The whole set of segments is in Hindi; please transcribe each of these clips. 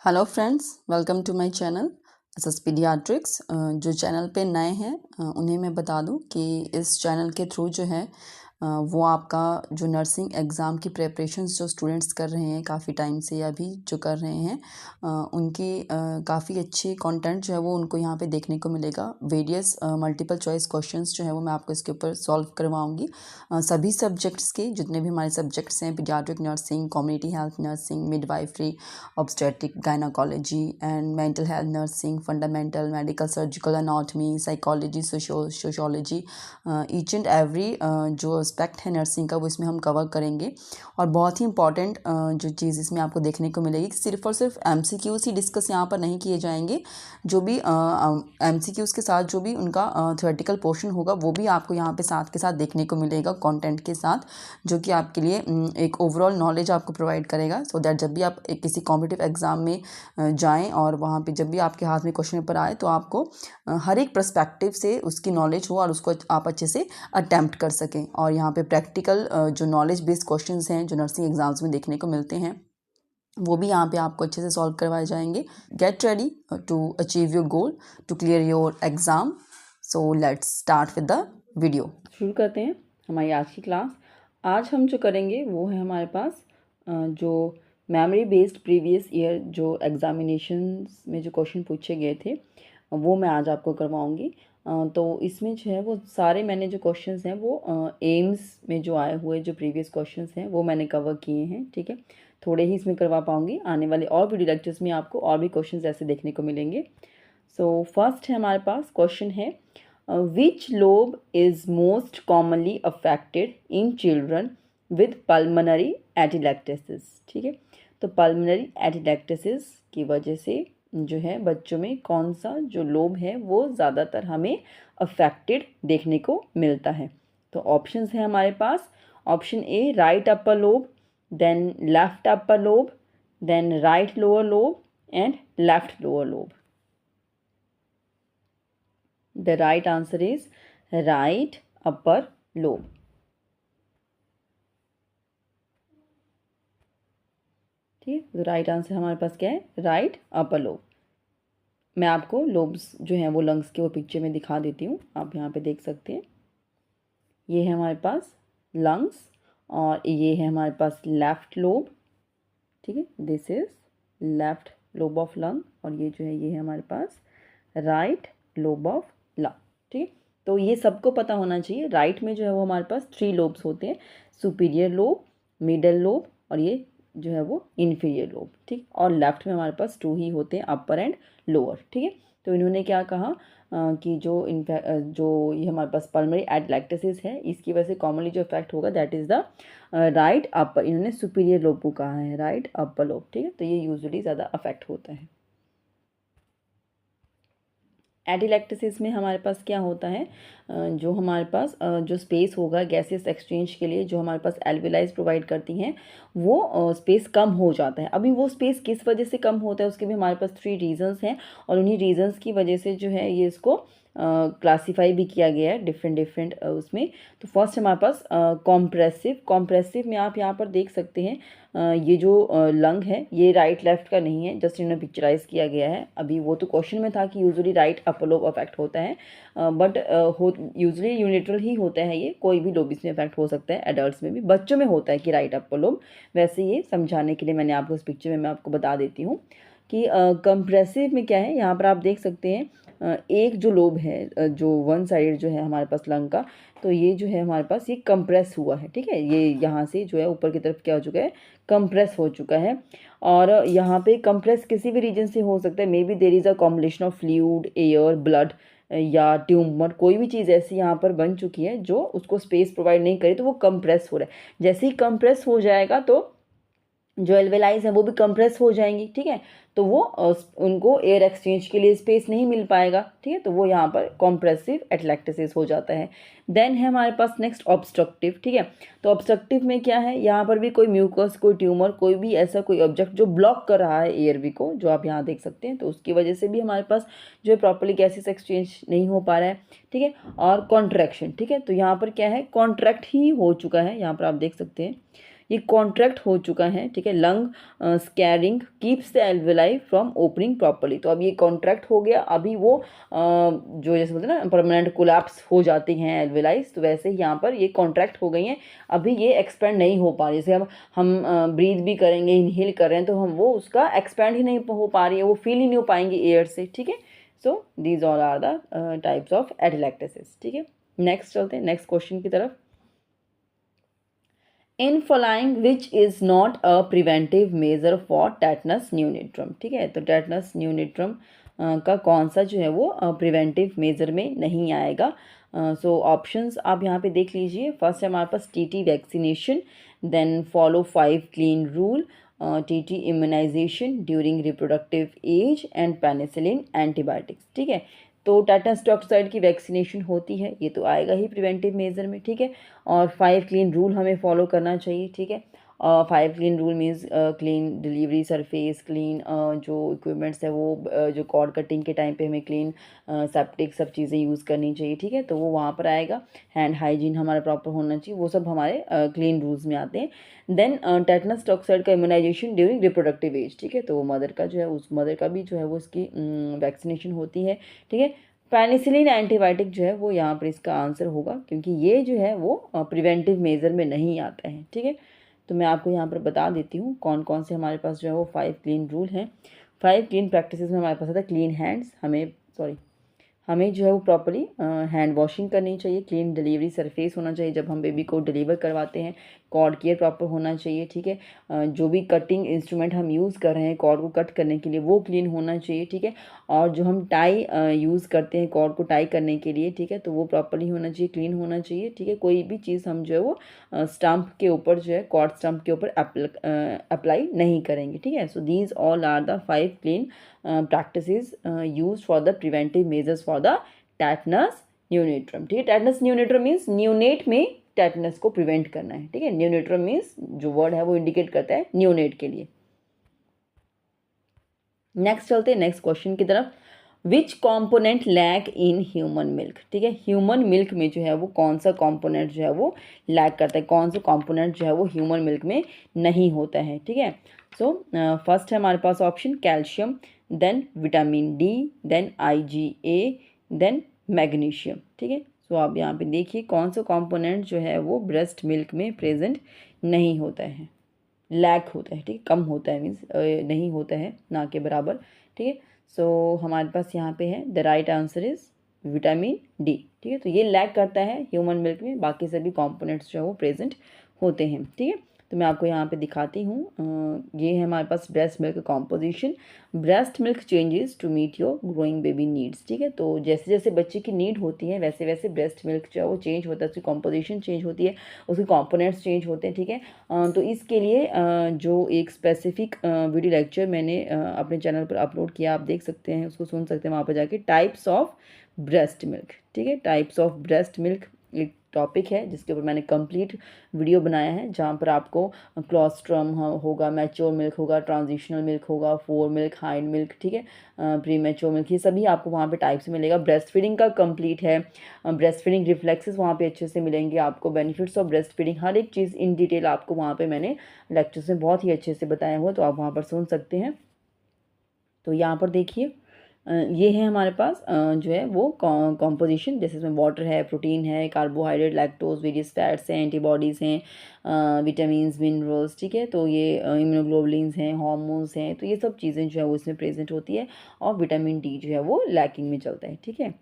Hello friends, welcome to my channel SS paediatrics. जो चैनल पे नए हैं उन्हें मैं बता दूं कि इस चैनल के थ्रू जो है वो आपका जो नर्सिंग एग्ज़ाम की प्रिपरेशंस जो स्टूडेंट्स कर रहे हैं काफ़ी टाइम से या अभी जो कर रहे हैं उनकी काफ़ी अच्छी कंटेंट जो है वो उनको यहाँ पे देखने को मिलेगा। वेरियस मल्टीपल चॉइस क्वेश्चंस जो है वो मैं आपको इसके ऊपर सॉल्व करवाऊँगी। सभी सब्जेक्ट्स के जितने भी हमारे सब्जेक्ट्स हैं, paediatric nursing, community health nursing, midwifery, obstetric gynaecology and mental health nursing, fundamental medical surgical anatomy, psychology, sociology, each and every जो एस्पेक्ट है नर्सिंग का वो इसमें हम कवर करेंगे। और बहुत ही इंपॉर्टेंट जो चीज़ इसमें आपको देखने को मिलेगी कि सिर्फ और सिर्फ एमसीक्यूज ही डिस्कस यहाँ पर नहीं किए जाएंगे। जो भी एमसीक्यूज के साथ जो भी उनका थ्योरेटिकल पोर्शन होगा वो भी आपको यहाँ पे साथ के साथ देखने को मिलेगा कंटेंट के साथ, जो कि आपके लिए एक ओवरऑल नॉलेज आपको प्रोवाइड करेगा। सो दैट जब भी आप किसी कॉम्पिटिटिव एग्ज़ाम में जाएं और वहाँ पे जब भी आपके हाथ में क्वेश्चन पेपर आए तो आपको हर एक पर्सपेक्टिव से उसकी नॉलेज हो और उसको आप अच्छे से अटैम्प्ट कर सकें। और यहाँ पे प्रैक्टिकल जो नॉलेज बेस्ड क्वेश्चंस हैं जो नर्सिंग एग्जाम्स में देखने को मिलते हैं वो भी यहाँ पे आपको अच्छे से सॉल्व करवाए जाएंगे। Get ready to achieve your goal, to clear your exam. So let's start with the video. शुरू करते हैं हमारी आज की क्लास। आज हम जो करेंगे वो है हमारे पास जो मेमोरी बेस्ड प्रीवियस ईयर जो एग्ज़ामिनेशंस में जो क्वेश्चन पूछे गए थे वो मैं आज आपको करवाऊँगी। तो इसमें जो है वो सारे मैंने जो क्वेश्चंस हैं वो एम्स में जो आए हुए जो प्रीवियस क्वेश्चंस हैं वो मैंने कवर किए हैं। ठीक है, थोड़े ही इसमें करवा पाऊँगी, आने वाले और वीडियो लेक्चर्स में आपको और भी क्वेश्चंस ऐसे देखने को मिलेंगे। सो फर्स्ट है हमारे पास क्वेश्चन है which lobe is most commonly affected in children with pulmonary atelectasis. ठीक है, तो पल्मोनरी एटिलेक्टेसिस की वजह से जो है बच्चों में कौन सा जो लोब है वो ज़्यादातर हमें अफेक्टेड देखने को मिलता है। तो ऑप्शंस हैं हमारे पास। Option A right upper lobe, then left upper lobe, then right lower lobe and left lower lobe. The right answer is right upper lobe. ठीक है, तो राइट आंसर हमारे पास क्या है? Right upper lobe. मैं आपको लोब्स जो हैं वो लंग्स के वो पिक्चर में दिखा देती हूँ, आप यहाँ पे देख सकते हैं। ये है हमारे पास लंग्स और ये है हमारे पास लेफ्ट लोब। ठीक है, this is left lobe of lung और ये जो है ये है हमारे पास राइट लोब ऑफ लंग। ठीक है, तो ये सबको पता होना चाहिए। राइट में जो है वो हमारे पास 3 लोब्स होते हैं, सुपीरियर लोब, मिडल लोब और ये जो है वो इन्फीरियर लोब। ठीक, और लेफ्ट में हमारे पास 2 ही होते हैं, अपर एंड लोअर। ठीक है, तो इन्होंने क्या कहा कि जो ये हमारे पास पल्मोनरी एटिलेक्टेसिस है इसकी वजह से कॉमनली जो इफेक्ट होगा that is the right upper, इन्होंने सुपीरियर लोब को कहा है, राइट अपर लोब। ठीक है, तो ये यूजुअली ज़्यादा अफेक्ट होता है। एटिलेक्टेसिस में हमारे पास क्या होता है, जो हमारे पास जो स्पेस होगा गैसेस एक्सचेंज के लिए जो हमारे पास एल्विलाइज प्रोवाइड करती हैं वो स्पेस कम हो जाता है। अभी वो स्पेस किस वजह से कम होता है उसके भी हमारे पास 3 रीजंस हैं और उन्हीं रीजंस की वजह से जो है ये इसको क्लासीफाई भी किया गया है डिफरेंट उसमें। तो फर्स्ट हमारे पास कॉम्प्रेसिव में आप यहाँ पर देख सकते हैं ये जो लंग है ये राइट लेफ्ट का नहीं है, जस्ट इन्होंने पिक्चराइज किया गया है। अभी वो तो क्वेश्चन में था कि usually right upper lobe affect होता है, बट यूजुअली यूनिट्रल ही होता है। ये कोई भी लोब इसमें अफेक्ट हो सकता है, एडल्ट्स में भी, बच्चों में होता है कि राइट अपर लोब। वैसे ये समझाने के लिए मैंने आपको इस पिक्चर में मैं आपको बता देती हूँ कि कंप्रेसिव में क्या है। यहाँ पर आप देख सकते हैं एक जो लोब है जो वन साइड जो है हमारे पास लंग का, तो ये जो है हमारे पास ये कंप्रेस हुआ है। ठीक है, ये यहाँ से जो है ऊपर की तरफ क्या हो चुका है, कंप्रेस हो चुका है। और यहाँ पे कंप्रेस किसी भी रीजन से हो सकता है, may be there is a combination of fluid, air, blood या ट्यूमर, कोई भी चीज़ ऐसी यहाँ पर बन चुकी है जो उसको स्पेस प्रोवाइड नहीं करे तो वो कंप्रेस हो रहा है। जैसे ही कंप्रेस हो जाएगा तो जो एल्वेलाइज है वो भी कंप्रेस हो जाएंगी। ठीक है, तो वो उनको एयर एक्सचेंज के लिए स्पेस नहीं मिल पाएगा। ठीक है, तो वो यहाँ पर कॉम्प्रेसिव एटिलेक्टेसिस हो जाता है। देन है हमारे पास नेक्स्ट ऑब्स्ट्रक्टिव। ठीक है, तो ऑब्स्ट्रक्टिव में क्या है, यहाँ पर भी कोई म्यूकस, कोई ट्यूमर, कोई भी ऐसा कोई ऑब्जेक्ट जो ब्लॉक कर रहा है एयर वे को, जो आप यहाँ देख सकते हैं, तो उसकी वजह से भी हमारे पास जो है प्रॉपर्ली गैसेस एक्सचेंज नहीं हो पा रहा है। ठीक है, और कॉन्ट्रैक्शन। ठीक है, तो यहाँ पर क्या है, कॉन्ट्रैक्ट ही हो चुका है, यहाँ पर आप देख सकते हैं ये कॉन्ट्रैक्ट हो चुका है, ठीक है। Lung scaring keeps the alveoli from opening properly, तो अब ये कॉन्ट्रैक्ट हो गया, अभी वो जो जैसे बोलते हैं ना परमानेंट कोलैप्स हो जाती हैं एल्वेलाइज, तो वैसे ही यहाँ पर ये कॉन्ट्रैक्ट हो गई हैं, अभी ये एक्सपेंड नहीं हो पा रही। जैसे अब हम ब्रीथ भी करेंगे, इनहेल कर रहे हैं, तो हम वो उसका एक्सपेंड ही नहीं हो पा रही है, वो फील ही नहीं हो पाएंगे एयर से, ठीक है। So these all are the types of atelectasis, ठीक है। नेक्स्ट चलते हैं नेक्स्ट क्वेश्चन की तरफ। In following which is not a preventive measure for tetanus neonatorum, ठीक है। तो टेटनस न्यूनेट्रम का कौन सा जो है वो प्रिवेंटिव मेजर में नहीं आएगा। सो ऑप्शंस आप यहाँ पे देख लीजिए। फर्स्ट है हमारे पास TT vaccination, then follow 5 clean rule, TT immunization during reproductive age and penicillin antibiotics, ठीक है। तो टेटनस टॉक्साइड की वैक्सीनेशन होती है, ये तो आएगा ही प्रिवेंटिव मेजर में, ठीक है। और 5 क्लीन रूल हमें फॉलो करना चाहिए, ठीक है। 5 clean rule means clean delivery surface, clean जो इक्विपमेंट्स है वो जो कॉर्ड कटिंग के टाइम पे हमें क्लीन सेप्टिक सब चीज़ें यूज़ करनी चाहिए, ठीक है। तो वो वहाँ पर आएगा। हैंड हाइजीन हमारा प्रॉपर होना चाहिए, वो सब हमारे क्लीन रूल्स में आते हैं। देन टेटनस टॉक्साइड का इम्यूनाइजेशन ड्यूरिंग रिप्रोडक्टिव एज, ठीक है। तो वो मदर का जो है उस मदर का भी जो है वो इसकी वैक्सीनेशन होती है, ठीक है। पेनिसिलिन एंटीबायोटिक जो है वो यहाँ पर इसका आंसर होगा, क्योंकि ये जो है वो प्रिवेंटिव मेजर में नहीं आता है, ठीक है। तो मैं आपको यहाँ पर बता देती हूँ कौन कौन से हमारे पास जो है वो 5 क्लीन रूल हैं। 5 क्लीन प्रैक्टिसेस में हमारे पास आता है क्लीन हैंड्स, हमें जो है वो प्रॉपरली हैंड वॉशिंग करनी चाहिए, क्लीन डिलीवरी सरफेस होना चाहिए जब हम बेबी को डिलीवर करवाते हैं, कॉर्ड केयर प्रॉपर होना चाहिए, ठीक है। जो भी कटिंग इंस्ट्रूमेंट हम यूज़ कर रहे हैं कॉर्ड को कट करने के लिए वो क्लीन होना चाहिए, ठीक है। और जो हम टाई यूज़ करते हैं कॉर्ड को टाई करने के लिए, ठीक है, तो वो प्रॉपरली होना चाहिए, क्लीन होना चाहिए, ठीक है। कोई भी चीज़ हम जो है वो स्टम्प के ऊपर जो है कॉर्ड स्टम्प के ऊपर अप्लाई नहीं करेंगे, ठीक है। So these all are the 5 clean practices used for the preventive measures for the tetanus neonatum, ठीक है। tetanus neonatum means न्यूनेट में टेटनस को प्रिवेंट करना है, ठीक है। न्यूनेट्रम मीन्स जो वर्ड है वो इंडिकेट करता है न्यूनेट के लिए। नेक्स्ट चलते हैं नेक्स्ट क्वेश्चन की तरफ। Which component lack in human milk, ठीक है। ह्यूमन मिल्क में जो है वो कौन सा कॉम्पोनेंट जो है वो लैक करता है, कौन सा कॉम्पोनेंट जो है वो ह्यूमन मिल्क में नहीं होता है, ठीक है। सो फर्स्ट है हमारे पास option calcium, then vitamin D, then IgA, then magnesium, ठीक है। सो आप यहाँ पे देखिए कौन सा कॉम्पोनेंट जो है वो ब्रेस्ट मिल्क में प्रेजेंट नहीं होता है, लैक होता है, ठीक है, कम होता है, मीन्स नहीं होता है, ना के बराबर, ठीक है। सो हमारे पास यहाँ पे है the right answer is vitamin D, ठीक है। तो ये लैक करता है ह्यूमन मिल्क में, बाकी सभी कॉम्पोनेंट्स जो है वो प्रेजेंट होते हैं, ठीक है। तो मैं आपको यहाँ पे दिखाती हूँ, ये है हमारे पास breast milk composition. Breast milk changes to meet your growing baby needs, ठीक है। तो जैसे जैसे बच्चे की नीड होती है वैसे वैसे ब्रेस्ट मिल्क जो है वो चेंज होता है, उसकी कॉम्पोजिशन चेंज होती है, उसके कॉम्पोनेंट्स चेंज होते हैं, ठीक है। तो इसके लिए जो एक स्पेसिफिक वीडियो लेक्चर मैंने अपने चैनल पर अपलोड किया, आप देख सकते हैं, उसको सुन सकते हैं वहाँ पर जाके, टाइप्स ऑफ ब्रेस्ट मिल्क, ठीक है। टाइप्स ऑफ ब्रेस्ट मिल्क एक टॉपिक है जिसके ऊपर मैंने कंप्लीट वीडियो बनाया है, जहाँ पर आपको क्लोस्ट्रम होगा, मैच्योर मिल्क होगा, ट्रांजिशनल मिल्क होगा, फोर मिल्क, हाइंड मिल्क, ठीक है, प्री मैच्योर मिल्क, ये सभी आपको वहाँ पे टाइप्स मिलेगा। ब्रेस्ट फीडिंग का कंप्लीट है, ब्रेस्ट फीडिंग रिफ्लेक्सेस वहाँ पे अच्छे से मिलेंगे आपको, बेनिफिट्स ऑफ ब्रेस्ट फीडिंग, हर एक चीज़ इन डिटेल आपको वहाँ पे मैंने लेक्चर्स में बहुत ही अच्छे से बताया हुआ, तो आप वहाँ पर सुन सकते हैं। तो यहाँ पर देखिए ये है हमारे पास जो है वो कॉम्पोजिशन, जैसे इसमें वाटर है, प्रोटीन है, कार्बोहाइड्रेट, लैक्टोज, वेरियस फैट्स हैं, एंटीबॉडीज़ हैं, विटामिन्स, मिनरल्स, ठीक है। तो ये इम्यूनोग्लोबुलिन्स हैं, हार्मोन्स हैं, तो ये सब चीज़ें जो है वो इसमें प्रेजेंट होती है, और विटामिन डी जो है वो लैकिंग में चलता है, ठीक है।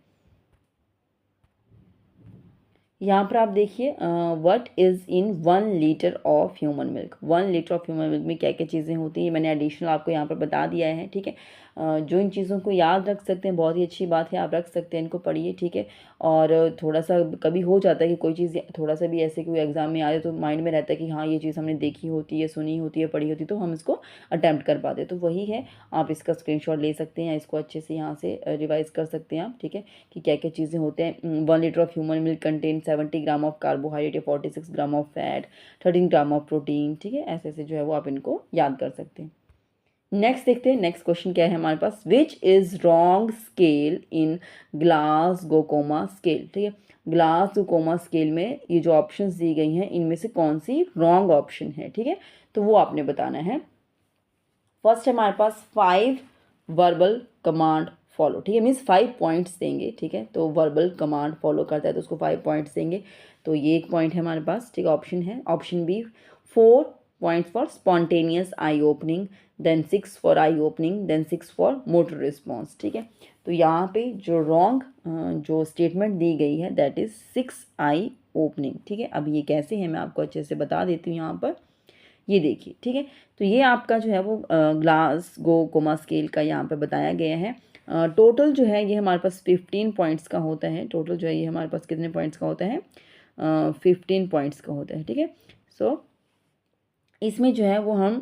यहाँ पर आप देखिए what is in 1 litre of human milk. 1 litre of human milk में क्या क्या चीज़ें होती हैं मैंने एडिशनल आपको यहाँ पर बता दिया है, ठीक है। जो इन चीज़ों को याद रख सकते हैं बहुत ही अच्छी बात है, आप रख सकते हैं, इनको पढ़िए, ठीक है। और थोड़ा सा कभी हो जाता है कि कोई चीज़ थोड़ा सा भी ऐसे कोई एग्जाम में आ जाए तो माइंड में रहता है कि हाँ ये चीज़ हमने देखी होती है, सुनी होती है, पढ़ी होती है, तो हम इसको अटैम्प्ट कर पाते हैं। तो वही है, आप इसका स्क्रीनशॉट ले सकते हैं या इसको अच्छे से यहाँ से रिवाइज कर सकते हैं आप, ठीक है, कि क्या क्या चीज़ें होते हैं। 1 litre of human milk contain 70 gram of carbohydrate या 46 gram of fat, 13 gram of protein, ठीक है। ऐसे ऐसे जो है वो आप इनको याद कर सकते हैं। नेक्स्ट देखते हैं, नेक्स्ट क्वेश्चन क्या है हमारे पास, which is wrong scale in Glasgow scale. ठीक है, ग्लासगो स्केल में ये जो ऑप्शंस दी गई हैं इनमें से कौन सी रॉन्ग ऑप्शन है। ठीक है, तो वो आपने बताना है। फर्स्ट हमारे पास 5 वर्बल कमांड फॉलो। ठीक है, मीन्स 5 पॉइंट्स देंगे। ठीक है, तो वर्बल कमांड फॉलो करता है तो उसको 5 पॉइंट्स देंगे, तो ये एक पॉइंट है हमारे पास। ठीक है, ऑप्शन है option B 4 points for spontaneous eye opening, then 6 for eye opening, then 6 for motor response. ठीक है, तो यहाँ पे जो रॉन्ग जो स्टेटमेंट दी गई है दैट इज 6 आई ओपनिंग। ठीक है, अब ये कैसे है मैं आपको अच्छे से बता देती हूँ यहाँ पर, ये देखिए। ठीक है, तो ये आपका जो है वो ग्लासगो स्केल का यहाँ पे बताया गया है। टोटल जो है ये हमारे पास 15 पॉइंट्स का होता है। टोटल जो है ये हमारे पास कितने पॉइंट्स का होता है, 15 पॉइंट्स का होता है। ठीक है, सो इसमें जो है वो हम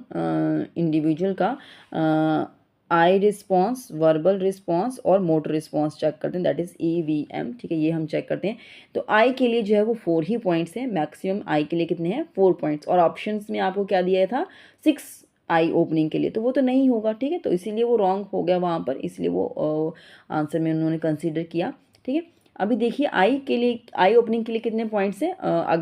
इंडिविजुअल का आई रिस्पॉन्स, वर्बल रिस्पॉन्स और मोटर रिस्पॉन्स चेक करते हैं, दैट इज़ EVM। ठीक है, ये हम चेक करते हैं। तो आई के लिए जो है वो 4 ही पॉइंट्स हैं, मैक्सिमम आई के लिए कितने हैं 4 पॉइंट्स, और ऑप्शंस में आपको क्या दिया था 6 आई ओपनिंग के लिए, तो वो तो नहीं होगा। ठीक है, तो इसीलिए वो रॉन्ग हो गया वहाँ पर, इसलिए वो आंसर में उन्होंने कंसिडर किया। ठीक है, अभी देखिए आई के लिए, आई ओपनिंग के लिए कितने पॉइंट्स हैं,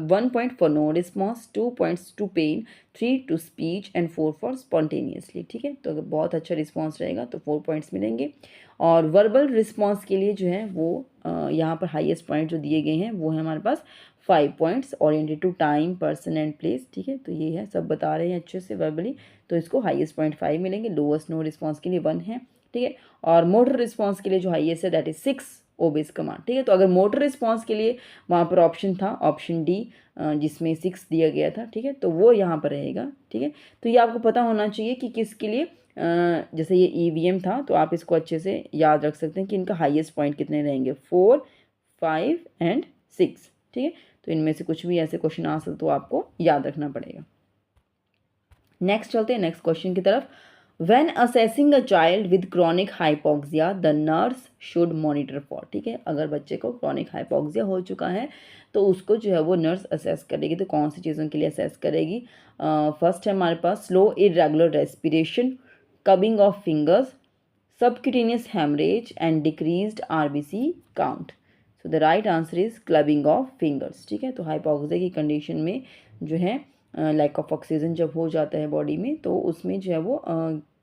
1 point for no response, 2 points to pain, 3 to speech and 4 for spontaneously. ठीक है, तो अगर बहुत अच्छा रिस्पॉन्स रहेगा तो 4 पॉइंट्स मिलेंगे। और वर्बल रिस्पॉन्स के लिए जो है वो यहाँ पर हाईएस्ट पॉइंट जो दिए गए हैं वो है हमारे पास 5 points, oriented to time, person and place. ठीक है, तो ये है, सब बता रहे हैं अच्छे से वर्बली, तो इसको हाईएस्ट पॉइंट 5 मिलेंगे। लोएस्ट नो रिस्पॉन्स के लिए 1 है। ठीक है, और मोटर रिस्पॉन्स के लिए जो हाईएस्ट है दैट इज 6 ओबेस कमांड। ठीक है, तो अगर मोटर रिस्पॉन्स के लिए वहाँ पर ऑप्शन था ऑप्शन डी, जिसमें 6 दिया गया था। ठीक है, तो वो यहाँ पर रहेगा। ठीक है, तो ये आपको पता होना चाहिए कि किसके लिए, जैसे ये EVM था तो आप इसको अच्छे से याद रख सकते हैं कि इनका हाईएस्ट पॉइंट कितने रहेंगे, 4, 5 एंड 6। ठीक है, तो इनमें से कुछ भी ऐसे क्वेश्चन आ सकते तो आपको याद रखना पड़ेगा। नेक्स्ट चलते हैं नेक्स्ट क्वेश्चन की तरफ। When assessing a child with chronic hypoxia, the nurse should monitor for। ठीक है, अगर बच्चे को chronic hypoxia हो चुका है तो उसको जो है वो नर्स असेस करेगी, तो कौन सी चीज़ों के लिए असेस करेगी। फर्स्ट है हमारे पास slow irregular respiration, clubbing of fingers, subcutaneous haemorrhage and decreased RBC count. So the right answer is clubbing of fingers. ठीक है, तो हाइपोक्सिया की कंडीशन में जो है लैक ऑफ ऑक्सीजन जब हो जाता है बॉडी में, तो उसमें जो है वो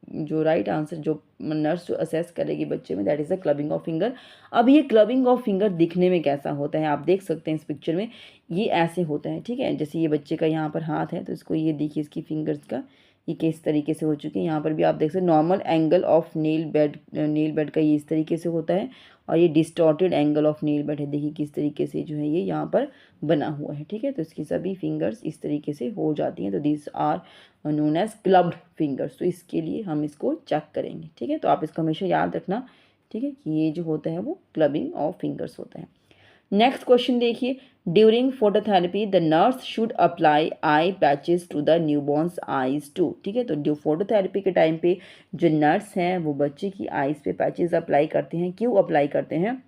जो राइट आंसर जो नर्स जो असेस करेगी बच्चे में that is the clubbing of finger. अब ये क्लबिंग ऑफ फिंगर दिखने में कैसा होता है आप देख सकते हैं इस पिक्चर में, ये ऐसे होता है। ठीक है, जैसे ये बच्चे का यहाँ पर हाथ है तो इसको ये देखिए इसकी फिंगर्स का ये किस तरीके से हो चुकी है। यहाँ पर भी आप देख सकते हैं normal angle of nail bed का ये इस तरीके से होता है, और ये distorted angle of nail bed है, देखिए किस तरीके से जो है ये यहाँ पर बना हुआ है। ठीक है, तो इसकी सभी फिंगर्स इस तरीके से हो जाती हैं, तो this are known as clubbed fingers. तो इसके लिए हम इसको चेक करेंगे। ठीक है, तो आप इसको हमेशा याद रखना। ठीक है, कि ये जो होता है वो क्लबिंग ऑफ फिंगर्स होता है। नेक्स्ट क्वेश्चन देखिए, during phototherapy the nurse should apply eye patches to the newborns eyes to. ठीक है, तो जो फोटोथेरेपी के टाइम पे जो नर्स हैं वो बच्चे की आईज पे पैचेस अप्लाई करते हैं, क्यों अप्लाई करते हैं।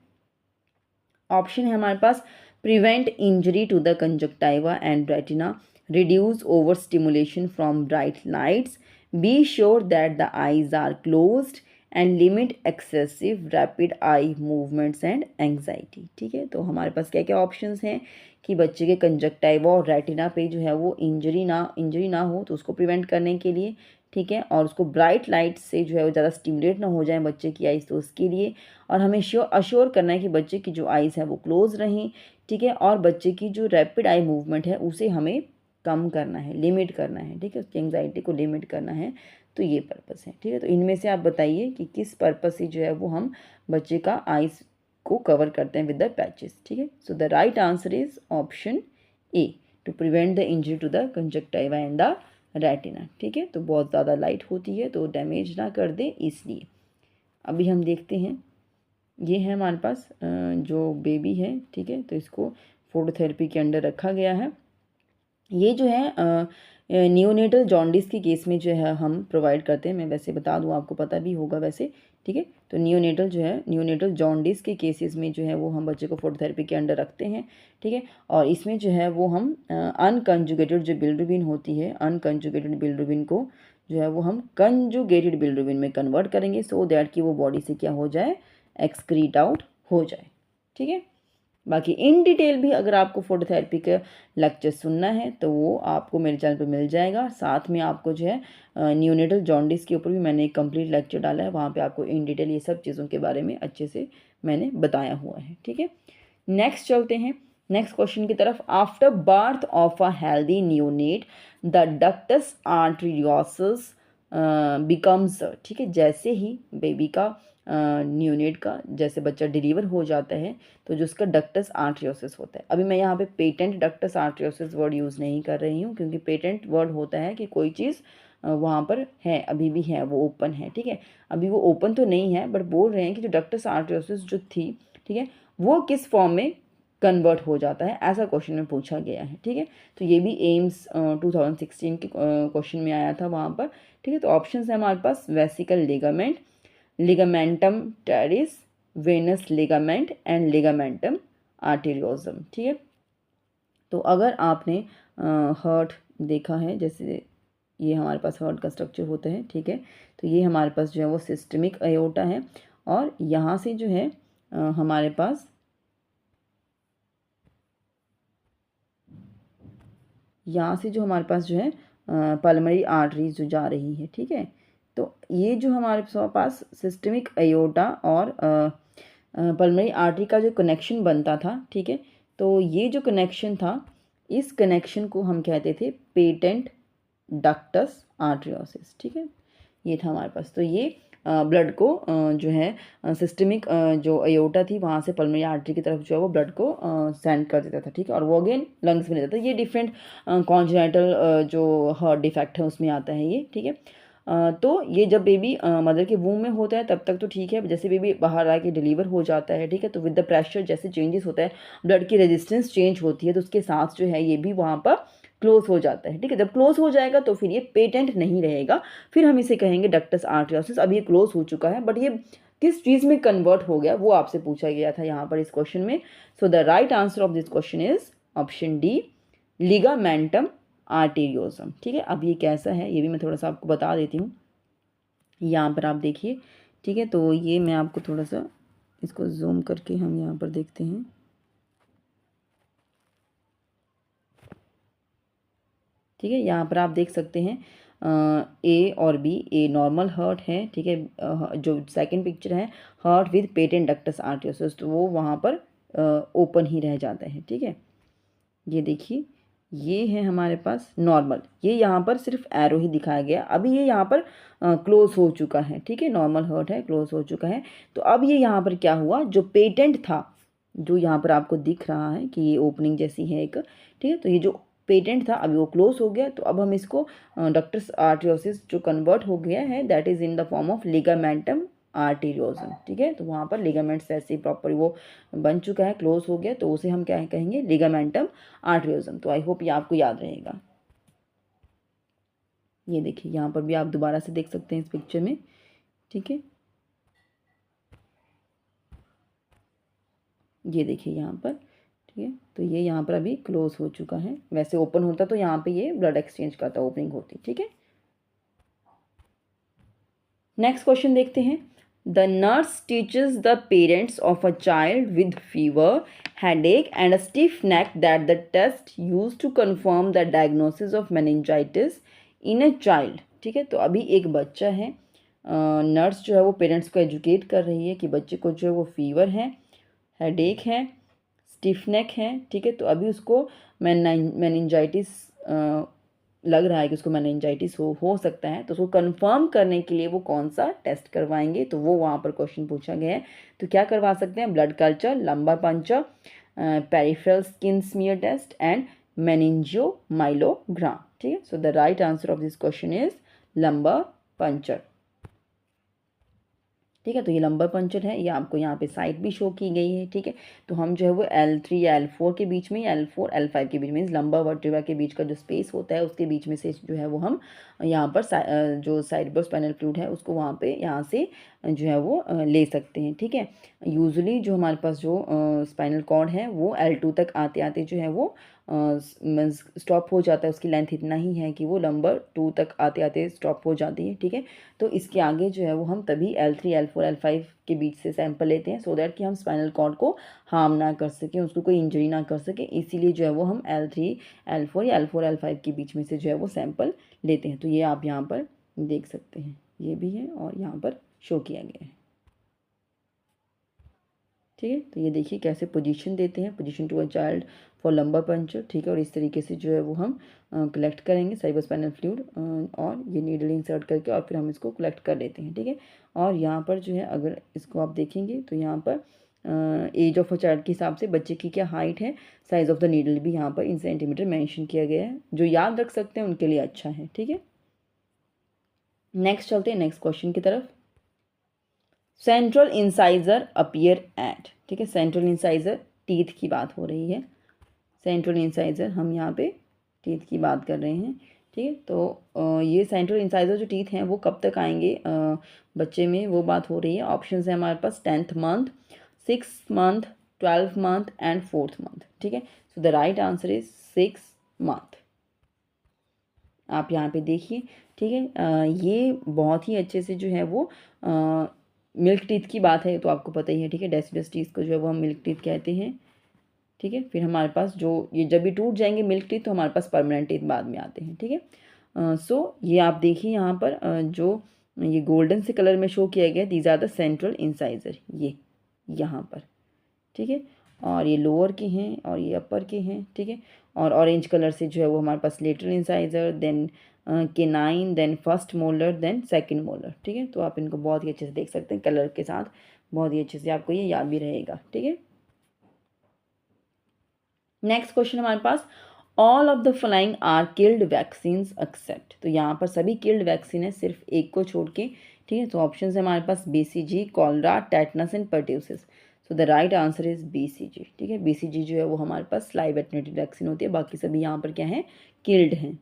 ऑप्शन है हमारे पास prevent injury to the conjunctiva and retina, reduce over stimulation from bright lights, be sure that the eyes are closed and limit excessive rapid eye movements and anxiety. ठीक है, तो हमारे पास क्या क्या ऑप्शंस हैं कि बच्चे के कंजक्टाइवा और रेटिना पे जो है वो इंजरी ना हो तो उसको प्रिवेंट करने के लिए। ठीक है, और उसको ब्राइट लाइट से जो है वो ज़्यादा स्टिमुलेट ना हो जाए बच्चे की आइज़, तो उसके लिए। और हमें अश्योर करना है कि बच्चे की जो आइज़ है वो क्लोज रहें। ठीक है, और बच्चे की जो रैपिड आई मूवमेंट है उसे हमें कम करना है, लिमिट करना है। ठीक है, उसकी एंग्जाइटी को लिमिट करना है, तो ये पर्पस है। ठीक है, तो इनमें से आप बताइए कि किस पर्पस से जो है वो हम बच्चे का आइज़ को कवर करते हैं विद द पैचेस। ठीक है, so the right answer is option A, to prevent the injury to the conjunctiva and the retina. ठीक है, तो बहुत ज़्यादा लाइट होती है तो डैमेज ना कर दे इसलिए। अभी हम देखते हैं, ये है हमारे पास जो बेबी है। ठीक है, तो इसको फोटोथेरेपी के अंडर रखा गया है। ये जो है नियोनेटल जॉन्डिस के केस में जो है हम प्रोवाइड करते हैं, मैं वैसे बता दूं आपको पता भी होगा वैसे। ठीक है, तो नियोनेटल जॉन्डिस के केसेस में जो है वो हम बच्चे को फोटोथेरेपी के अंडर रखते हैं। ठीक है, और इसमें जो है वो हम अनकंजुगेटेड जो बिलिरुबिन होती है, अनकंजुगेटेड बिलिरुबिन को जो है वो हम कंजुगेटेड बिलिरुबिन में कन्वर्ट करेंगे सो दैट कि वो बॉडी से क्या हो जाए, एक्सक्रीट आउट हो जाए। ठीक है, बाकी इन डिटेल भी अगर आपको फोटोथेरेपी के लेक्चर सुनना है तो वो आपको मेरे चैनल पे मिल जाएगा। साथ में आपको जो है न्यूनेटल जॉन्डिस के ऊपर भी मैंने एक कंप्लीट लेक्चर डाला है, वहाँ पे आपको इन डिटेल ये सब चीज़ों के बारे में अच्छे से मैंने बताया हुआ है। ठीक है, नेक्स्ट चलते हैं नेक्स्ट क्वेश्चन की तरफ। After birth of a healthy neonate the ductus arteriosus becomes, ठीक है, जैसे ही बेबी का न्यूनेट का जैसे बच्चा डिलीवर हो जाता है तो जो उसका डक्टस आर्टेरियोसिस होता है। अभी मैं यहाँ पे patent ductus arteriosus word use नहीं कर रही हूँ, क्योंकि पेटेंट वर्ड होता है कि कोई चीज़ वहाँ पर है, अभी भी है, वो ओपन है। ठीक है, अभी वो ओपन तो नहीं है, बट बोल रहे हैं कि जो डक्टस आर्टेरियोसिस जो थी, ठीक है, वो किस फॉर्म में कन्वर्ट हो जाता है, ऐसा क्वेश्चन में पूछा गया है। ठीक है, तो ये भी एम्स 2016 के क्वेश्चन में आया था वहाँ पर। ठीक है, तो ऑप्शन है हमारे पास vesical ligament, ligamentum teres, venous ligament and ligamentum arteriosum. ठीक है, तो अगर आपने हार्ट देखा है, जैसे ये हमारे पास हार्ट का स्ट्रक्चर होता है। ठीक है, तो ये हमारे पास जो है वो सिस्टमिक अयोटा है, और यहाँ से जो है हमारे पास जो है पल्मोनरी आर्टरीज जो जा रही है। ठीक है, तो ये जो हमारे पास सिस्टमिक अयोटा और पल्मोनरी आर्टरी का जो कनेक्शन बनता था, ठीक है, तो ये जो कनेक्शन था, इस कनेक्शन को हम कहते थे पेटेंट डक्टस आर्टेरियोसिस। ठीक है, ये था हमारे पास। तो ये ब्लड को जो है सिस्टमिक जो अयोटा थी वहाँ से पल्मोनरी आर्टरी की तरफ जो है वो ब्लड को सेंड कर देता था। ठीक है, और वो अगेन लंग्स में जाता था। ये डिफरेंट कॉन्जेनिटल जो हार्ट डिफेक्ट है उसमें आता है ये। ठीक है, तो ये जब बेबी मदर के वूम में होता है तब तक तो ठीक है, जैसे बेबी बाहर आके डिलीवर हो जाता है, ठीक है, तो विद द प्रेशर जैसे चेंजेस होता है, ब्लड की रेजिस्टेंस चेंज होती है, तो उसके साथ जो है ये भी वहाँ पर क्लोज हो जाता है। ठीक है, जब क्लोज हो जाएगा तो फिर ये पेटेंट नहीं रहेगा, फिर हम इसे कहेंगे डक्टस आर्टेरियोसिस। अब ये क्लोज हो चुका है, बट ये किस चीज़ में कन्वर्ट हो गया वो आपसे पूछा गया था यहाँ पर इस क्वेश्चन में। सो the right answer of this question is option D, ligamentum arteriosum. ठीक है, अब ये कैसा है ये भी मैं थोड़ा सा आपको बता देती हूँ। यहाँ पर आप देखिए, ठीक है, तो ये मैं आपको थोड़ा सा इसको जूम करके हम यहाँ पर देखते हैं। ठीक है, यहाँ पर आप देख सकते हैं ए और बी, ए नॉर्मल हार्ट है। ठीक है, जो सेकंड पिक्चर है heart with patent ductus arteriosus, तो वो वहाँ पर ओपन ही रह जाता है। ठीक है, ये देखिए, ये है हमारे पास नॉर्मल, ये यहाँ पर सिर्फ एरो ही दिखाया गया। अभी ये यहाँ पर क्लोज हो चुका है। ठीक है, नॉर्मल हार्ट है, क्लोज हो चुका है। तो अब ये यहाँ पर क्या हुआ, जो पेटेंट था, जो यहाँ पर आपको दिख रहा है कि ये ओपनिंग जैसी है एक, ठीक है, तो ये जो पेटेंट था अभी वो क्लोज हो गया। तो अब हम इसको डक्टस आर्टेरियोसिस जो कन्वर्ट हो गया है that is in the form of ligamentum arteriosum. ठीक है, तो वहाँ पर लिगामेंट्स ऐसे प्रॉपर वो बन चुका है, क्लोज हो गया, तो उसे हम क्या कहेंगे, लिगामेंटम आर्टेरियोसम। तो आई होप ये आपको याद रहेगा। ये देखिए, यहाँ पर भी आप दोबारा से देख सकते हैं इस पिक्चर में। ठीक है, ये देखिए यहाँ पर, ठीक है, तो ये यहाँ पर अभी क्लोज हो चुका है। वैसे ओपन होता तो यहाँ पे ये ब्लड एक्सचेंज करता, ओपनिंग होती। ठीक है, नेक्स्ट क्वेश्चन देखते हैं। The nurse teaches the parents of a child with fever, headache and a stiff neck that the test use to confirm the diagnosis of meningitis in a child. ठीक है, तो अभी एक बच्चा है, नर्स जो है वो पेरेंट्स को एजुकेट कर रही है कि बच्चे को जो है वो फीवर है, हेडेक है, स्टिफ नेक है। ठीक है, तो अभी उसको मेनिंजाइटिस लग रहा है कि उसको मेनिंजाइटिस हो सकता है, तो उसको कंफर्म करने के लिए वो कौन सा टेस्ट करवाएंगे, तो वो वहाँ पर क्वेश्चन पूछा गया है। तो क्या करवा सकते हैं, blood culture, lumbar puncture, peripheral skin smear test and meningomyelogram. ठीक है, so the right answer of this question is lumbar puncture. ठीक है, तो ये लंबर पंचर है, ये आपको यहाँ पे साइड भी शो की गई है। ठीक है, तो हम जो है वो L3 या L4 के बीच में, L4 L5 के बीच में, लंबर वर्टिब्रा के बीच का जो स्पेस होता है उसके बीच में से जो है वो हम यहाँ पर जो साइडोस्पाइनल फ्लूइड है उसको वहाँ पे यहाँ से जो है वो ले सकते हैं। ठीक है, यूजुअली जो हमारे पास जो स्पाइनल कॉर्ड है वो L2 तक आते आते जो है वो स्टॉप हो जाता है, उसकी लेंथ इतना ही है कि वो नंबर 2 तक आते आते स्टॉप हो जाती है, ठीक है। तो इसके आगे जो है वो हम तभी L3 L4 L5 के बीच से सैंपल लेते हैं, सो दैट कि हम स्पाइनल कॉर्ड को हार्म ना कर सकें, उसको कोई इंजरी ना कर सकें, इसीलिए जो है वो हम L3 L4 या L4 L5 के बीच में से जो है वो सैंपल लेते हैं। तो ये आप यहाँ पर देख सकते हैं, ये भी है और यहाँ पर शो किया गया है, ठीक है। तो ये देखिए कैसे पोजीशन देते हैं, position to a child for lumbar puncture, ठीक है। और इस तरीके से जो है वो हम कलेक्ट करेंगे सेरेब्रोस्पाइनल फ्लूइड और ये नीडल इंसर्ट करके और फिर हम इसको कलेक्ट कर लेते हैं, ठीक है। और यहाँ पर जो है अगर इसको आप देखेंगे तो यहाँ पर एज ऑफ अ चाइल्ड के हिसाब से बच्चे की क्या हाइट है, साइज ऑफ द नीडल भी यहाँ पर इन सेंटीमीटर मेंशन किया गया है, जो याद रख सकते हैं उनके लिए अच्छा है, ठीक है। नेक्स्ट चलते हैं नेक्स्ट क्वेश्चन की तरफ। सेंट्रल इंसाइजर अपीयर एट, ठीक है। सेंट्रल इंसाइजर टीथ की बात हो रही है, सेंट्रल इंसाइजर हम यहाँ पे टीथ की बात कर रहे हैं, ठीक है। तो ये सेंट्रल इंसाइजर जो टीथ हैं वो कब तक आएंगे बच्चे में, वो बात हो रही है। ऑप्शन है हमारे पास 10th month, 6th month, 12th month and 4th month, ठीक है। So the right answer is 6th month. आप यहाँ पे देखिए, ठीक है। ये बहुत ही अच्छे से जो है वो मिल्क टीथ की बात है तो आपको पता ही है, ठीक है। डेसिडस टीथ को जो है वो हम मिल्क टीथ कहते हैं, ठीक है। फिर हमारे पास जो ये जब भी टूट जाएंगे मिल्क टीथ तो हमारे पास परमानेंट टीथ बाद में आते हैं, ठीक है। सो ये आप देखिए यहाँ पर जो ये गोल्डन से कलर में शो किया गया, these are the central incisor, ये यहाँ पर, ठीक है। और ये लोअर के हैं और ये अपर के हैं, ठीक है। और ऑरेंज कलर से जो है वो हमारे पास lateral incisor, then canine, then first molar, then second molar, ठीक है। तो आप इनको बहुत ही अच्छे से देख सकते हैं कलर के साथ, बहुत ही अच्छे से आपको ये याद भी रहेगा, ठीक है। नेक्स्ट क्वेश्चन हमारे पास, all of the following are killed vaccines except, तो यहाँ पर सभी किल्ड वैक्सीन है सिर्फ एक को छोड़ के, ठीक है। तो ऑप्शन है हमारे पास BCG, cholera, tetanus and pertussis. So the right answer is BCG, ठीक है। BCG जो है वो हमारे पास लाइव एटेन्यूएटेड वैक्सीन होती है, बाकी सभी यहाँ पर क्या है, किल्ड हैं।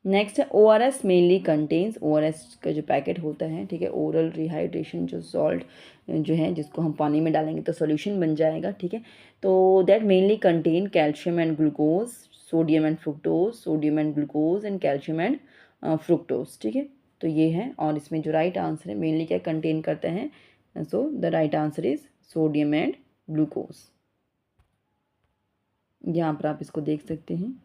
नेक्स्ट है ORS मेनली कंटेन्स, ORS का जो पैकेट होता है, ठीक है, ओरल रिहाइड्रेशन जो सॉल्ट जो है जिसको हम पानी में डालेंगे तो सोल्यूशन बन जाएगा, ठीक है। तो that mainly contain calcium and glucose, sodium and fructose, sodium and glucose and calcium and fructose, ठीक है। तो ये है, और इसमें जो राइट आंसर है मेनली क्या कंटेन करता है, so the right answer is sodium and glucose. यहाँ पर आप इसको देख सकते हैं,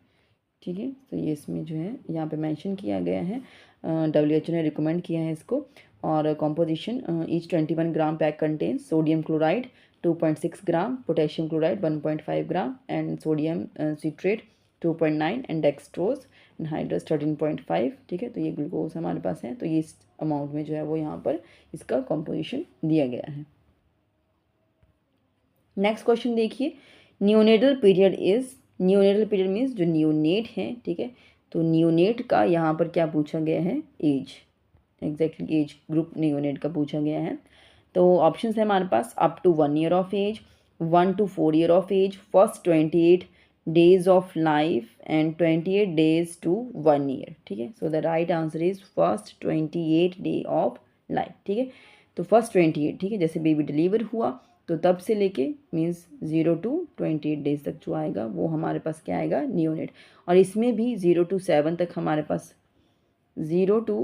ठीक है। तो ये इसमें जो है यहाँ पे मेंशन किया गया है, WHO ने रिकमेंड किया है इसको। और composition each 21 gram pack contains sodium chloride 2.6 gram, potassium chloride 1.5 gram and sodium citrate 2.9 and dextrose anhydrous 13.5, ठीक है। तो ये ग्लूकोज हमारे पास है, तो ये इस अमाउंट में जो है वो यहाँ पर इसका कॉम्पोजिशन दिया गया है। नेक्स्ट क्वेश्चन देखिए, neonatal period is, neonatal period means जो न्यूनेट है, ठीक है। तो न्यूनेट का यहाँ पर क्या पूछा गया है, age, exactly age group neonate का पूछा गया है। तो ऑप्शन है हमारे पास up to 1 year of age, 1 to 4 year of age, first 28 days of life and 28 days to 1 year, ठीक है। So the right answer is first 28 day of life, ठीक है। तो फर्स्ट 28, ठीक है, जैसे बेबी डिलीवर हुआ तो तब से लेके मीन्स 0 to 28 डेज तक जो आएगा वो हमारे पास क्या आएगा, न्यूनेट। और इसमें भी 0 to 7 तक हमारे पास, 0 to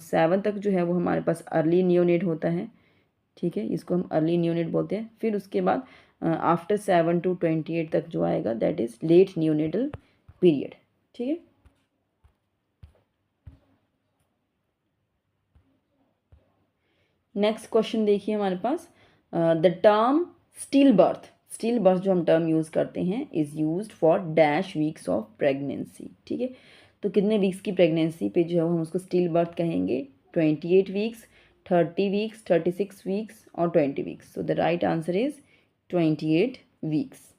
7 तक जो है वो हमारे पास अर्ली न्यूनेट होता है, ठीक है, इसको हम अर्ली न्यूनेट बोलते हैं। फिर उसके बाद आफ्टर 7 to 28 तक जो आएगा that is late neonatal period, ठीक है। नेक्स्ट क्वेश्चन देखिए हमारे पास, the term stillbirth, stillbirth जो हम टर्म यूज़ करते हैं is used for dash weeks of pregnancy, ठीक है। तो कितने वीक्स की प्रेगनेंसी पे जो है हम उसको स्टिल बर्थ कहेंगे, 28 वीक्स, 30 वीक्स, 36 वीक्स और 20 weeks. So the right answer is 28 weeks.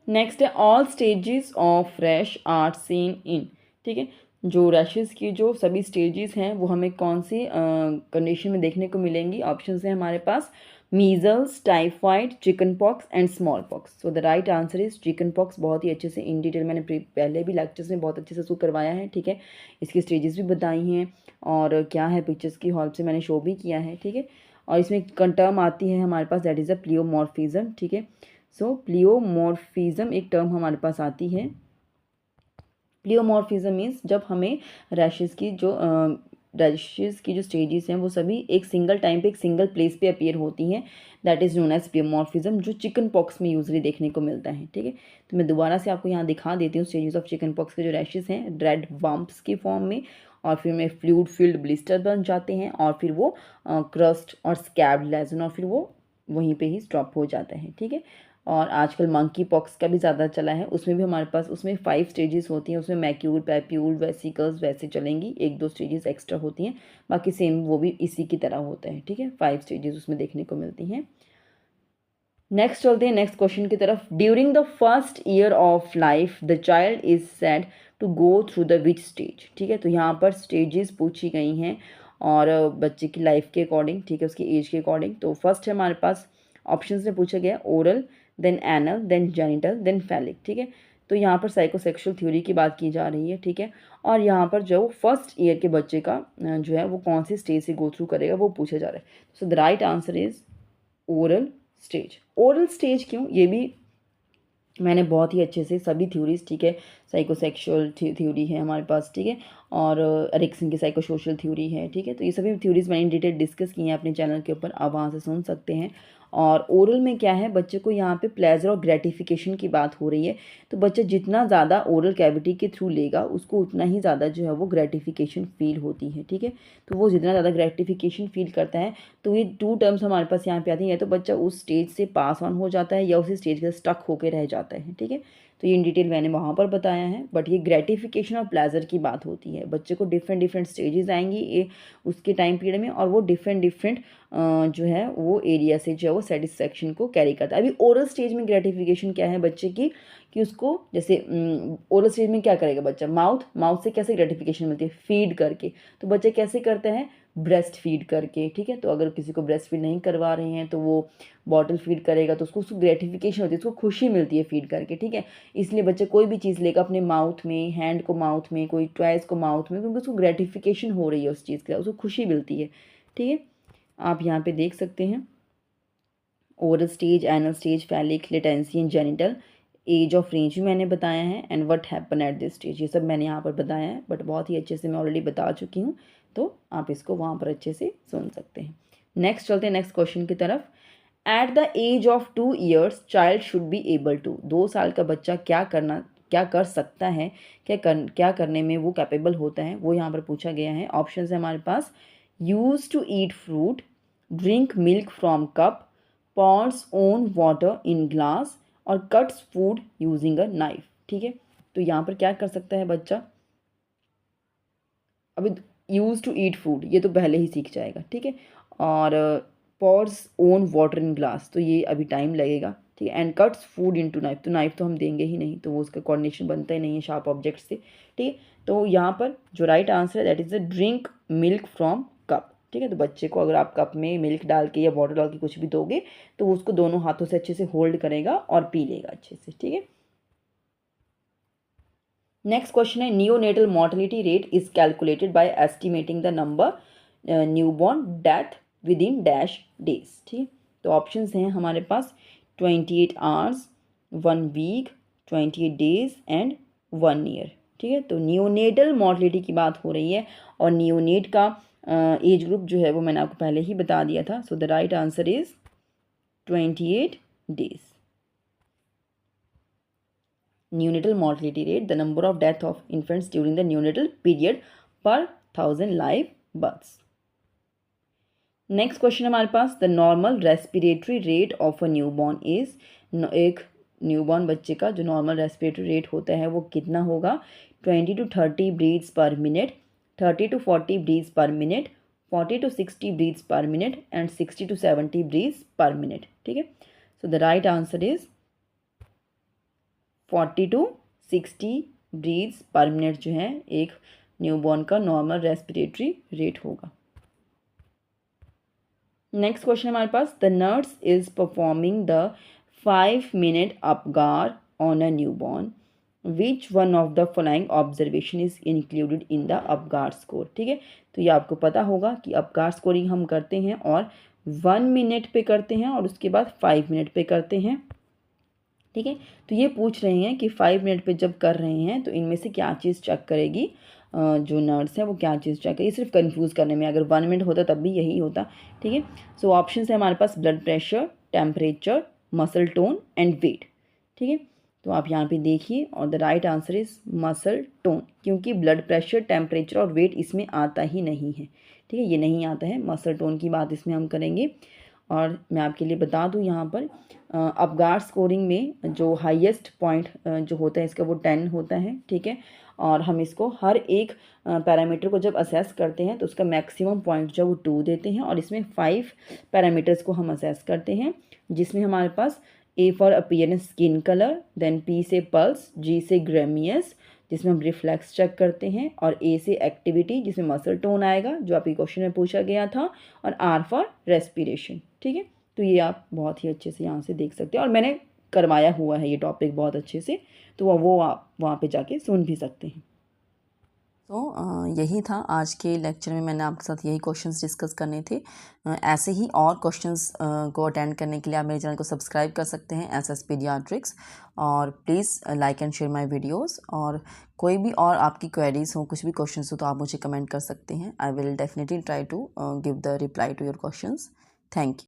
Next है all stages of rash are seen in, ठीक है। जो रैशेस की जो सभी स्टेजेस हैं वो हमें कौन सी कंडीशन में देखने को मिलेंगी, ऑप्शन हैं हमारे पास measles, typhoid, chickenpox and smallpox. So the right answer is chickenpox. बहुत ही अच्छे से इन डिटेल मैंने पहले भी लेक्चर्स में बहुत अच्छे से उसको करवाया है, ठीक है। इसकी स्टेजेस भी बताई हैं और क्या है पिक्चर्स की हेल्प से मैंने शो भी किया है, ठीक है। और इसमें एक टर्म आती है हमारे पास, दैट इज़ अ प्लियोमॉर्फिज्म, ठीक है। सो प्लियोमॉर्फिज्म एक टर्म हमारे पास आती है। प्लियोमॉर्फिज्म मीन्स जब हमें रैशेज़ की जो स्टेजेस हैं वो सभी एक सिंगल टाइम पे एक सिंगल प्लेस पे अपीयर होती हैं, that is known as pleomorphism, जो चिकन पॉक्स में यूजली देखने को मिलता है, ठीक है। तो मैं दोबारा से आपको यहाँ दिखा देती हूँ स्टेजेस ऑफ चिकन पॉक्स के जो रैशेज़ हैं, रेड बम्प्स के फॉर्म में, और फिर में फ्लूइड फील्ड ब्लिस्टर बन जाते हैं, और फिर वो क्रस्ट और स्कैब्ड लेजन, और फिर वो वहीं पे ही स्टॉप हो जाता है, ठीक है। और आजकल मंकी पॉक्स का भी ज़्यादा चला है, उसमें भी हमारे पास उसमें 5 स्टेजेस होती हैं, उसमें मैक्यूल, पैप्यूल, वेसिकल्स वैसे चलेंगी, 1-2 स्टेजेस एक्स्ट्रा होती हैं, बाकी सेम वो भी इसी की तरह होता है, ठीक है। 5 स्टेजेस उसमें देखने को मिलती हैं। नेक्स्ट चलते हैं नेक्स्ट क्वेश्चन की तरफ। During the first year of life the child is said to go through the which stage, ठीक है। तो यहाँ पर स्टेजेस पूछी गई हैं और बच्चे की लाइफ के अकॉर्डिंग, ठीक है, उसकी एज के अकॉर्डिंग। तो फर्स्ट है हमारे पास ऑप्शंस में पूछा गया oral, then anal, then genital, then phallic, ठीक है। तो यहाँ पर साइकोसेक्सुअल थ्योरी की बात की जा रही है, ठीक है। और यहाँ पर जो फर्स्ट ईयर के बच्चे का जो है वो कौन सी स्टेज से गो थ्रू करेगा वो पूछा जा रहा है। So the right answer is oral stage. Oral stage क्यों, ये भी मैंने बहुत ही अच्छे से सभी थ्योरीज, ठीक है, साइकोसेक्सुअल थ्योरी है हमारे पास, ठीक है, और एरिक्सन की साइकोसोशल थ्योरी है, ठीक है। तो ये सभी थ्योरीज मैंने डिटेल डिस्कस की हैं अपने चैनल के ऊपर, आप वहाँ से सुन सकते हैं। और ओरल में क्या है, बच्चे को यहाँ पे प्लेजर और ग्रेटिफिकेशन की बात हो रही है, तो बच्चा जितना ज़्यादा ओरल कैविटी के थ्रू लेगा उसको उतना ही ज़्यादा जो है वो ग्रेटिफिकेशन फील होती है, ठीक है। तो वो जितना ज़्यादा ग्रेटिफिकेशन फील करता है, तो ये 2 टर्म्स हमारे पास यहाँ पे आती हैं, तो बच्चा उस स्टेज से पास ऑन हो जाता है या उसी स्टेज के स्टक होकर रह जाता है, ठीक है। तो ये इन डिटेल मैंने वहाँ पर बताया है, बट ये ग्रेटिफिकेशन और प्लेजर की बात होती है। बच्चे को डिफरेंट डिफरेंट स्टेजेस आएंगी ये उसके टाइम पीरियड में, और वो डिफरेंट डिफरेंट जो है वो एरिया से जो है वो सेटिस्फेक्शन को कैरी करता है। अभी ओरल स्टेज में ग्रेटिफिकेशन क्या है बच्चे की, कि उसको जैसे ओरल स्टेज में क्या करेगा बच्चा, माउथ से कैसे ग्रेटिफिकेशन मिलती है, फीड करके। तो बच्चे कैसे करते हैं, ब्रेस्ट फीड करके, ठीक है। तो अगर किसी को ब्रेस्ट फीड नहीं करवा रहे हैं तो वो बॉटल फीड करेगा, तो उसको ग्रेटिफिकेशन होती है, उसको खुशी मिलती है फीड करके, ठीक है। इसलिए बच्चे कोई भी चीज़ लेगा अपने माउथ में, हैंड को माउथ में, कोई टॉयज़ को माउथ में, क्योंकि उसको ग्रेटिफिकेशन हो रही है उस चीज़ की, उसको खुशी मिलती है, ठीक है। आप यहाँ पे देख सकते हैं oral stage, anal stage, phallic, latency and genital, age of range भी मैंने बताया है, and what happen at this stage, ये सब मैंने यहाँ पर बताया है, बट बहुत ही अच्छे से मैं ऑलरेडी बता चुकी हूँ, तो आप इसको वहाँ पर अच्छे से सुन सकते हैं। नेक्स्ट चलते हैं नेक्स्ट क्वेश्चन की तरफ। At the age of 2 years child should be able to, 2 साल का बच्चा क्या कर सकता है, क्या करने में वो कैपेबल होता है, वो यहाँ पर पूछा गया है। ऑप्शन है हमारे पास use to eat fruit, drink milk from cup, pours own water in glass, और cuts food using a knife, ठीक है। तो यहाँ पर क्या कर सकता है बच्चा, अभी यूज टू ईट फूड ये तो पहले ही सीख जाएगा, ठीक है। और pores own water in glass, तो ये अभी टाइम लगेगा, ठीक है। And cuts food into knife, तो नाइफ तो हम देंगे ही नहीं, तो वो उसका कोऑर्डिनेशन बनता ही नहीं है शार्प ऑब्जेक्ट से, ठीक है। तो यहाँ पर जो राइट आंसर है that is the drink milk from cup, ठीक है। तो बच्चे को अगर आप कप में मिल्क डाल के या वाटर डाल के कुछ भी दोगे तो वो उसको दोनों हाथों से अच्छे से होल्ड करेगा और पी लेगा अच्छे से, ठीक है। नेक्स्ट क्वेश्चन है neonatal mortality rate is calculated by estimating the number newborn death within dash days, ठीक है। तो ऑप्शंस हैं हमारे पास 28 hours, 1 week, 28 days and 1 year, ठीक है। तो नियोनेटल मॉर्टेलिटी की बात हो रही है, और नियोनेट का एज ग्रुप जो है वो मैंने आपको पहले ही बता दिया था। सो the right answer is 28 days. Neonatal mortality rate, the number of death of infants during the neonatal period per 1000 live births. Next question हमारे पास the normal respiratory rate of a newborn is, एक न्यूबॉर्न बच्चे का जो नॉर्मल रेस्पिरेटरी रेट होता है वो कितना होगा, 20 to 30 breaths per minute, 30 to 40 breaths per minute, 40 to 60 breaths per minute and 60 to 70 breaths per minute, ठीक है। So the right answer is 40 to 60 breaths per minute जो है एक न्यूबॉर्न का नॉर्मल रेस्पिरेटरी रेट होगा। नेक्स्ट क्वेश्चन हमारे पास the nurse is performing the 5-minute Apgar on a newborn, which one of the following observation is included in the Apgar score, ठीक है। तो ये आपको पता होगा कि अपगार स्कोरिंग हम करते हैं और 1 मिनट पे करते हैं और उसके बाद 5 मिनट पे करते हैं। ठीक है, तो ये पूछ रहे हैं कि 5 मिनट पे जब कर रहे हैं तो इनमें से क्या चीज़ चेक करेगी, जो नर्स है वो क्या चीज़ चेक करेगी, सिर्फ कंफ्यूज करने में। अगर 1 मिनट होता तब भी यही होता। ठीक है, सो ऑप्शन है हमारे पास blood pressure, temperature, muscle tone and weight. ठीक है, तो आप यहाँ पे देखिए और the right answer is muscle tone, क्योंकि ब्लड प्रेशर, टेम्परेचर और वेट इसमें आता ही नहीं है। ठीक है, ये नहीं आता है। मसल टोन की बात इसमें हम करेंगे। और मैं आपके लिए बता दूं यहाँ पर अपगार स्कोरिंग में जो हाईएस्ट पॉइंट जो होता है इसका वो 10 होता है। ठीक है, और हम इसको हर एक पैरामीटर को जब असेस करते हैं तो उसका मैक्सिमम पॉइंट जो वो 2 देते हैं, और इसमें 5 पैरामीटर्स को हम असेस करते हैं, जिसमें हमारे पास A for appearance skin colour, then P से पल्स, जी से ग्रेमियस जिसमें हम रिफ्लेक्स चेक करते हैं, और ए से एक्टिविटी जिसमें मसल टोन आएगा जो आपके क्वेश्चन में पूछा गया था, और आर फॉर रेस्पिरेशन। ठीक है, तो ये आप बहुत ही अच्छे से यहाँ से देख सकते हैं, और मैंने करवाया हुआ है ये टॉपिक बहुत अच्छे से, तो वो आप वहाँ पे जाके सुन भी सकते हैं। तो यही था आज के लेक्चर में, मैंने आपके साथ यही क्वेश्चंस डिस्कस करने थे। ऐसे ही और क्वेश्चंस को अटेंड करने के लिए आप मेरे चैनल को सब्सक्राइब कर सकते हैं एसएस पीडियाट्रिक्स, और please like and share my videos. और कोई भी और आपकी क्वेरीज हो, कुछ भी क्वेश्चंस हो, तो आप मुझे कमेंट कर सकते हैं। I will definitely try to give the reply to your questions. Thank you.